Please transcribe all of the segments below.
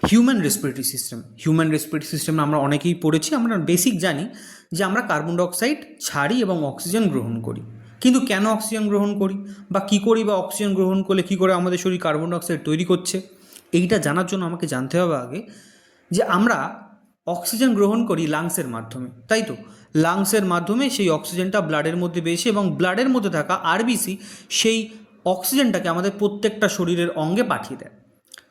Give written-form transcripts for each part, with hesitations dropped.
Human respiratory system আমরা অনেকেই পড়েছি, আমরা বেসিক জানি যে আমরা কার্বন ডাইঅক্সাইড ছাড়ি এবং অক্সিজেন গ্রহণ করি। কিন্তু কেন অক্সিজেন গ্রহণ করি বা কী করি, বা অক্সিজেন গ্রহণ করলে কী করে আমাদের শরীর কার্বন ডাইঅক্সাইড তৈরি করছে, এইটা জানার জন্য আমাকে জানতে হবে আগে যে আমরা অক্সিজেন গ্রহণ করি লাংসের মাধ্যমে, তাই তো? লাংসের মাধ্যমে সেই অক্সিজেনটা ব্লাডের মধ্যে বেশি, এবং ব্লাডের মধ্যে থাকা আরবিসি সেই অক্সিজেনটাকে আমাদের প্রত্যেকটা শরীরের অঙ্গে পাঠিয়ে দেয়,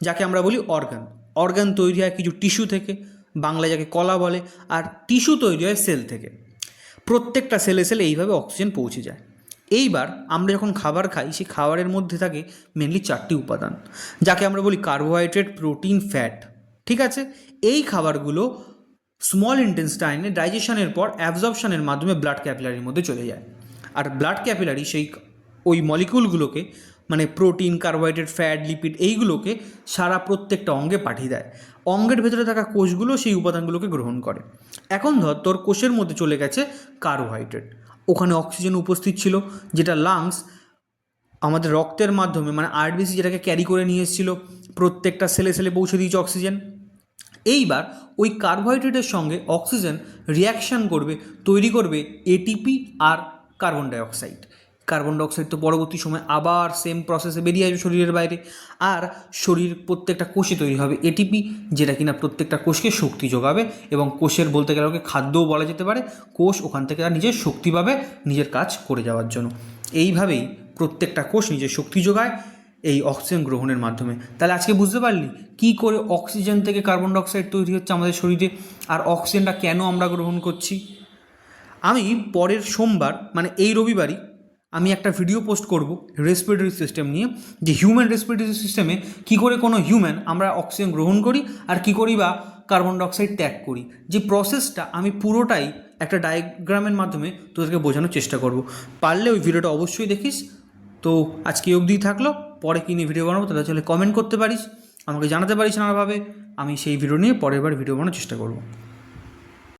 যাকে আমরা বলি অর্গান। অর্গান তৈরি হয় কিছু টিস্যু থেকে, বাংলায় যাকে কলা বলে, আর টিস্যু তৈরি হয় সেল থেকে। প্রত্যেকটা সেলে সেলে এইভাবে অক্সিজেন পৌঁছে যায়। এইবার আমরা যখন খাবার খাই, সেই খাবারের মধ্যে থাকে মেনলি 4টি উপাদান, যাকে আমরা বলি কার্বোহাইড্রেট, প্রোটিন, ফ্যাট। ঠিক আছে, এই খাবারগুলো স্মল ইন্টেস্টাইনে ডাইজেশনের পর অ্যাবজর্পশনের মাধ্যমে ব্লাড ক্যাপিলারির মধ্যে চলে যায়। আর ব্লাড ক্যাপিলারি সেই ওই মলিকিউলগুলোকে, মানে প্রোটিন, কার্বোহাইড্রেট, ফ্যাট, লিপিড, এইগুলোকে সারা প্রত্যেকটা অঙ্গে পাঠিয়ে দেয়। অঙ্গের ভেতরে থাকা কোষগুলো সেই উপাদানগুলোকে গ্রহণ করে। এখন ধর তোর কোষের মধ্যে চলে গেছে কার্বোহাইড্রেট, ওখানে অক্সিজেন উপস্থিত ছিল, যেটা লাংস আমাদের রক্তের মাধ্যমে, মানে আরবিসি যেটাকে ক্যারি করে নিয়ে এসেছিল, প্রত্যেকটা সেলে সেলে পৌঁছে দিয়েছে অক্সিজেন। এইবার ওই কার্বোহাইড্রেটের সঙ্গে অক্সিজেন রিয়াকশান করবে, তৈরি করবে এটিপি আর কার্বন ডাইঅক্সাইড। কার্বন ডাইঅক্সাইড তো পরবর্তী সময় আবার সেম প্রসেসে বেরিয়ে আসবে শরীরের বাইরে, আর শরীর প্রত্যেকটা কোষে তৈরি হবে এটিপি, যেটা কিনা প্রত্যেকটা কোষকে শক্তি যোগাবে, এবং কোষের বলতে গেলে ওকে খাদ্যও বলা যেতে পারে। কোষ ওখান থেকে আর নিজের শক্তি পাবে নিজের কাজ করে যাওয়ার জন্য। এইভাবেই প্রত্যেকটা কোষ নিজের শক্তি যোগায় এই অক্সিজেন গ্রহণের মাধ্যমে। তাহলে আজকে বুঝতে পারলি কী করে অক্সিজেন থেকে কার্বন ডাইঅক্সাইড তৈরি হচ্ছে আমাদের শরীরে, আর অক্সিজেনটা কেন আমরা গ্রহণ করছি। আমি পরের সোমবার, মানে এই রবিবারই, আমি একটা ভিডিও পোস্ট করব রেসপিরেটরি সিস্টেম নিয়ে, যে হিউম্যান রেসপিরেটরি সিস্টেমে কী করে কোনো হিউম্যান আমরা অক্সিজেন গ্রহণ করি আর কী করি বা কার্বন ডাইঅক্সাইড ত্যাগ করি। যে প্রসেসটা আমি পুরোটাই একটা ডায়াগ্রামের মাধ্যমে তোদেরকে বোঝানোর চেষ্টা করব। পারলে ওই ভিডিওটা অবশ্যই দেখিস। তো আজকে অবধিই থাকলো, পরে কী নিয়ে ভিডিও বানাবো তাহলে চলে কমেন্ট করতে পারিস, আমাকে জানাতে পারিস নানাভাবে, আমি সেই ভিডিও নিয়ে পরের বার ভিডিও বানানোর চেষ্টা করব।